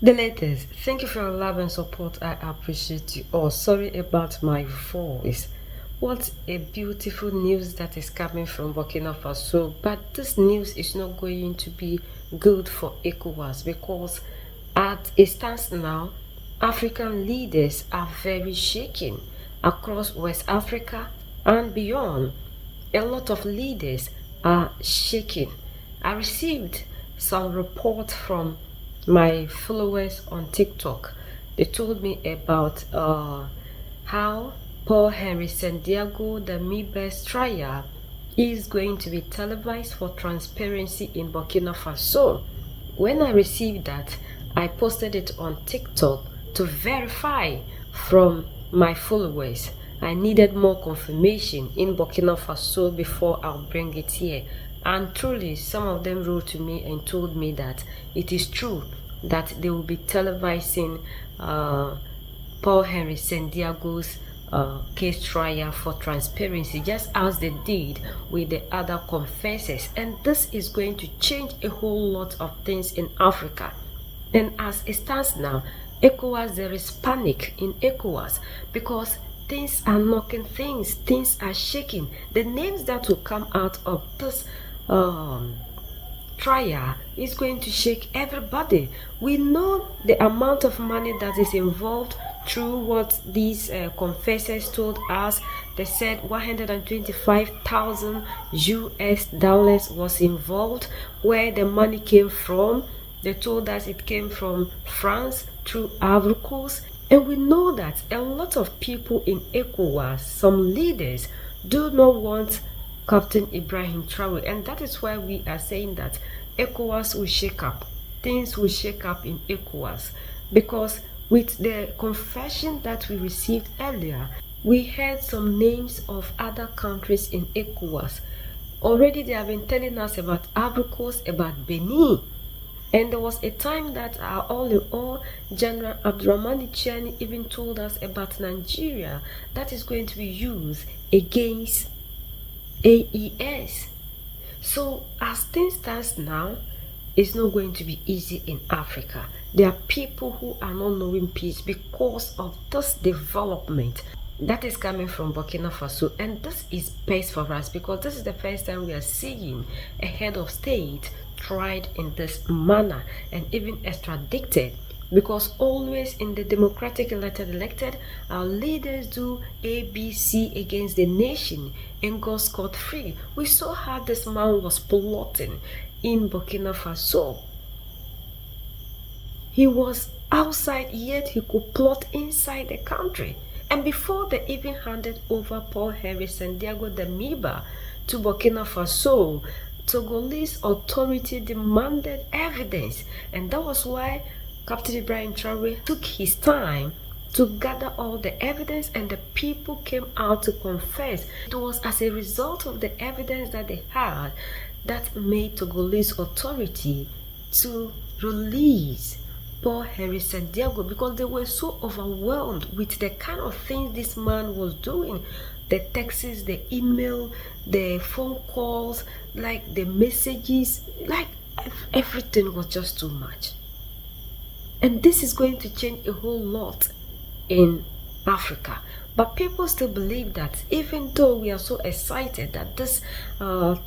The latest. Thank you for your love and support. I appreciate you all. Sorry about my voice. What a beautiful news that is coming from Burkina Faso. But this news is not going to be good for Ecowas because at it stands now, African leaders are very shaken across West Africa and beyond. A lot of leaders are shaking. I received some report from my followers on TikTok. They told me about how Paul Henri Santiago, the Damiba'S trial, is going to be televised for transparency in Burkina Faso. When I received that, I posted it on TikTok to verify from my followers. I needed more confirmation in Burkina Faso before I'll bring it here. And truly, some of them wrote to me and told me that it is true that they will be televising Paul Henri Santiago's case trial for transparency, just as they did with the other confessors. And this is going to change a whole lot of things in Africa. And as it stands now, ECOWAS, there is panic in ECOWAS because things are knocking, things are shaking. The names that will come out of this trial is going to shake everybody. We know the amount of money that is involved through what these confessors told us. They said 125,000 US dollars was involved. Where the money came from, they told us it came from France through Ivory Coast. And we know that a lot of people in ECOWAS, some leaders, do not want Captain Ibrahim Traore, and that is why we are saying that ECOWAS will shake up. Things will shake up in ECOWAS because with the confession that we received earlier, we heard some names of other countries in ECOWAS. Already they have been telling us about Ivory Coast, about Benin. And there was a time that our all-in-all General Abdurrahman Chiani even told us about Nigeria that is going to be used against AES. So as things stand now, it's not going to be easy in Africa. There are people who are not knowing peace because of this development that is coming from Burkina Faso. And this is best for us because this is the first time we are seeing a head of state tried in this manner and even extradited, because always in the democratic elected, our leaders do ABC against the nation and go scot-free. We saw how this man was plotting in Burkina Faso. He was outside, yet he could plot inside the country. And before they even handed over Paul Henri Santiago Damiba to Burkina Faso, Togolese authority demanded evidence, and that was why Captain Ibrahim Traore took his time to gather all the evidence, and the people came out to confess. It was as a result of the evidence that they had that made Togolese authority to release Paul Henri Santiago, because they were so overwhelmed with the kind of things this man was doing. The texts, the email, the phone calls, like the messages, like everything was just too much. And this is going to change a whole lot in Africa. But people still believe that even though we are so excited that this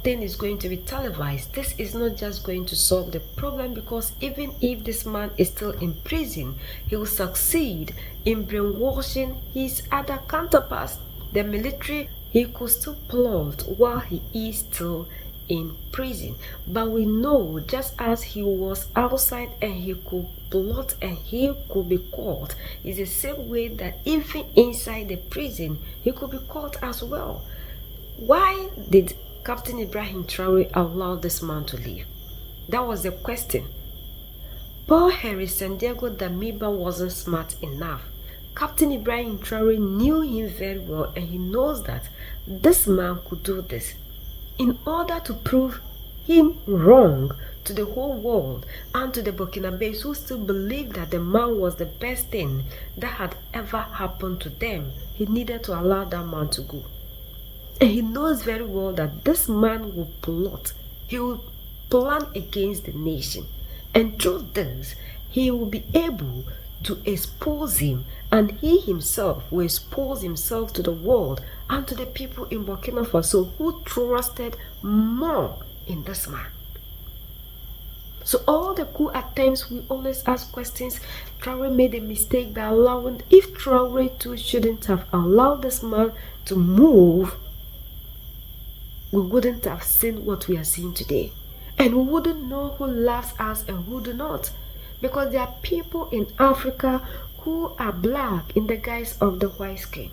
thing is going to be televised, this is not just going to solve the problem, because even if this man is still in prison, he will succeed in brainwashing his other counterparts. The military, he could still plot while he is still in prison. But we know, just as he was outside and he could plot and he could be caught, it's the same way that even inside the prison he could be caught as well. Why did Captain Ibrahim Traore allow this man to leave? That was the question. Paul Henri Santiago Damiba wasn't smart enough. Captain Ibrahim Traore knew him very well, and he knows that this man could do this. In order to prove him wrong to the whole world and to the Burkinabés who still believe that the man was the best thing that had ever happened to them, he needed to allow that man to go. And he knows very well that this man will plot. He will plan against the nation. And through this, he will be able to expose him, and he himself will expose himself to the world and to the people in Burkina Faso who trusted more in this man. So all the coup attempts, we always ask questions. Traore made a mistake by allowing, if Traore too shouldn't have allowed this man to move, we wouldn't have seen what we are seeing today. And we wouldn't know who loves us and who do not. Because there are people in Africa who are black in the guise of the white skin.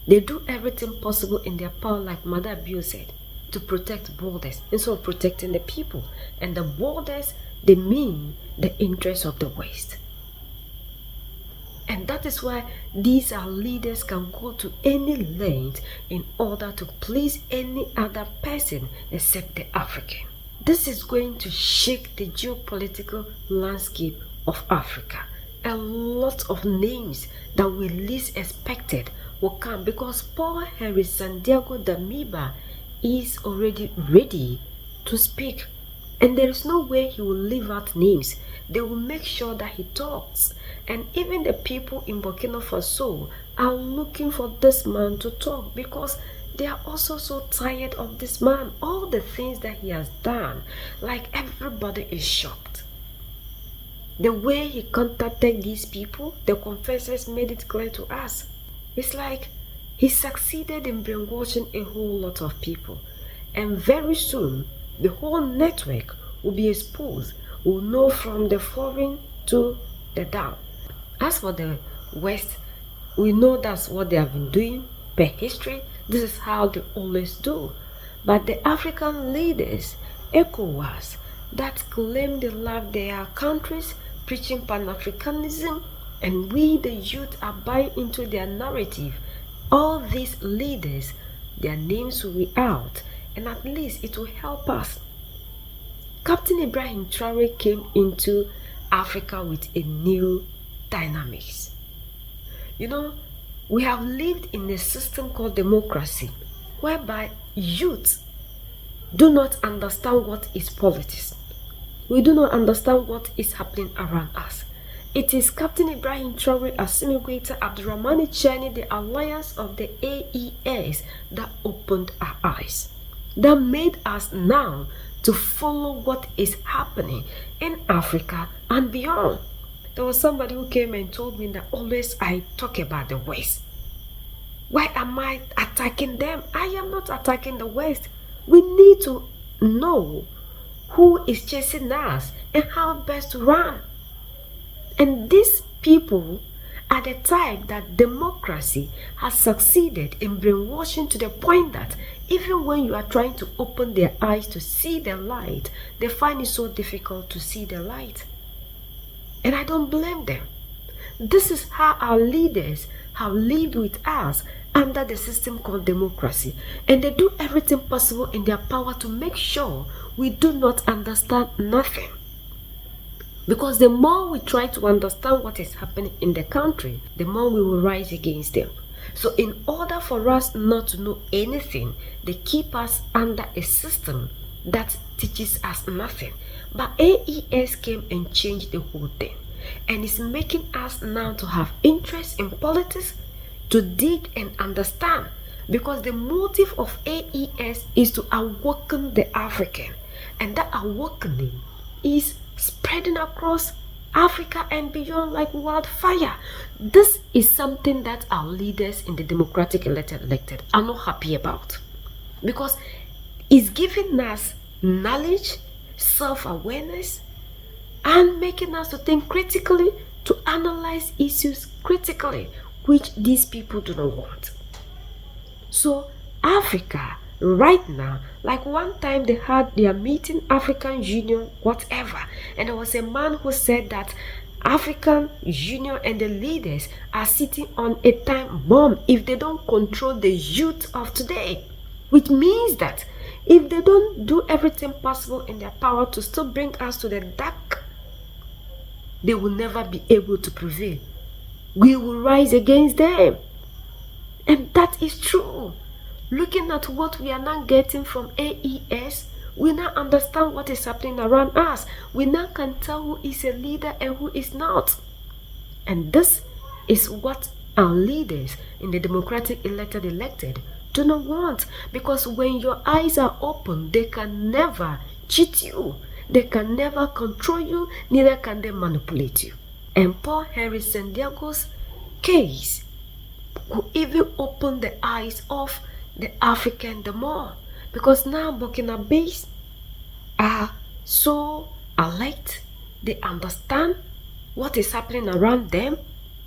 They do everything possible in their power, like Mother Bio said, to protect borders instead of protecting the people. And the borders, they mean the interests of the West. And that is why these our leaders can go to any length in order to please any other person except the African. This is going to shake the geopolitical landscape of Africa. A lot of names that we least expected will come because Paul Henri Santiago Damiba is already ready to speak. And there is no way he will leave out names. They will make sure that he talks. And even the people in Burkina Faso are looking for this man to talk because they are also so tired of this man. All the things that he has done, like everybody is shocked. The way he contacted these people, the confessors made it clear to us. It's like he succeeded in brainwashing a whole lot of people. And very soon, the whole network will be exposed. We'll know from the foreign to the down. As for the West, we know that's what they have been doing per history. This is how they always do. But the African leaders, Ecowas, that claim they love their countries, preaching Pan-Africanism, and we the youth are buying into their narrative. All these leaders, their names will be out, and at least it will help us. Captain Ibrahim Traore came into Africa with a new dynamics. You know, we have lived in a system called democracy, whereby youth do not understand what is politics. We do not understand what is happening around us. It is Captain Ibrahim Traore, Assimigrator Abdurrahmani Chani, the alliance of the AES that opened our eyes, that made us now to follow what is happening in Africa and beyond. There was somebody who came and told me that always I talk about the West. Why am I attacking them? I am not attacking the West. We need to know who is chasing us and how best to run. And these people are the type that democracy has succeeded in brainwashing to the point that even when you are trying to open their eyes to see the light, they find it so difficult to see the light. And I don't blame them. This is how our leaders have lived with us under the system called democracy. And they do everything possible in their power to make sure we do not understand nothing. Because the more we try to understand what is happening in the country, the more we will rise against them. So in order for us not to know anything, they keep us under a system that teaches us nothing. But AES came and changed the whole thing. And it's making us now to have interest in politics, to dig and understand. Because the motive of AES is to awaken the African. And that awakening is spreading across Africa and beyond like wildfire. This is something that our leaders in the democratic elected are not happy about. Because it's giving us knowledge, self-awareness, and making us to think critically, to analyze issues critically, which these people do not want. So Africa right now, like one time they had their meeting, African Union, whatever, and there was a man who said that African Union and the leaders are sitting on a time bomb if they don't control the youth of today. Which means that if they don't do everything possible in their power to still bring us to the dark, they will never be able to prevail. We will rise against them. And that is true. Looking at what we are now getting from AES, We now understand what is happening around us. We now can tell who is a leader and who is not. And this is what our leaders in the democratic elected do not want. Because when your eyes are open, they can never cheat you. They can never control you, neither can they manipulate you. And Paul Henri Sandiago's case could even open the eyes of the African the more. Because now Burkinabés are so alert. They understand what is happening around them.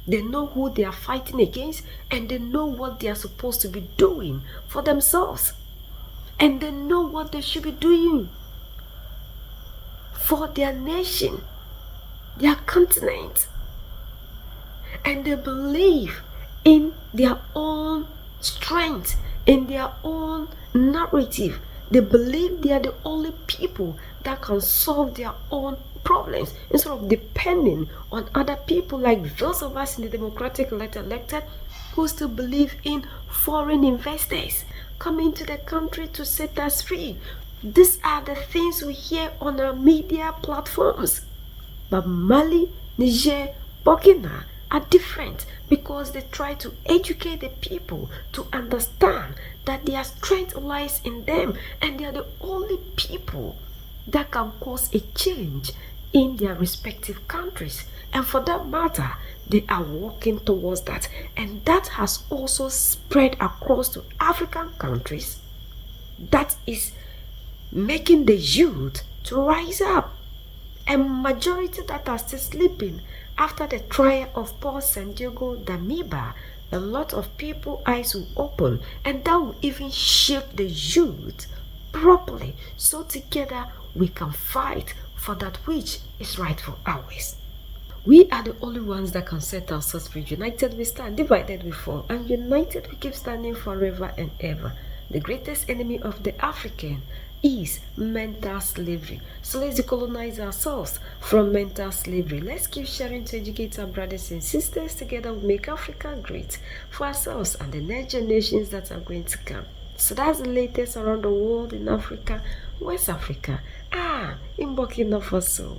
They know who they are fighting against, and they know what they are supposed to be doing for themselves. And they know what they should be doing for their nation, their continent. And they believe in their own strength, in their own narrative. They believe they are the only people that can solve their own problems instead of depending on other people like those of us in the democratic elected who still believe in foreign investors coming to the country to set us free. These are the things we hear on our media platforms. But Mali, Niger, Burkina are different because they try to educate the people to understand that their strength lies in them, and they are the only people that can cause a change in their respective countries. And for that matter, they are working towards that. And that has also spread across to African countries. That is making the youth to rise up. And majority that are still sleeping after the trial of Paul Sandiago Damiba, a lot of people eyes will open, and that will even shape the youth properly, so together we can fight for that which is rightful ours. We are the only ones that can set ourselves free. United we stand, divided we fall, and united we keep standing forever and ever. The greatest enemy of the African is mental slavery. So let's decolonize ourselves from mental slavery. Let's keep sharing to educate our brothers and sisters. Together we make Africa great for ourselves and the next generations that are going to come. So that's the latest around the world in Africa, West Africa, in Burkina Faso.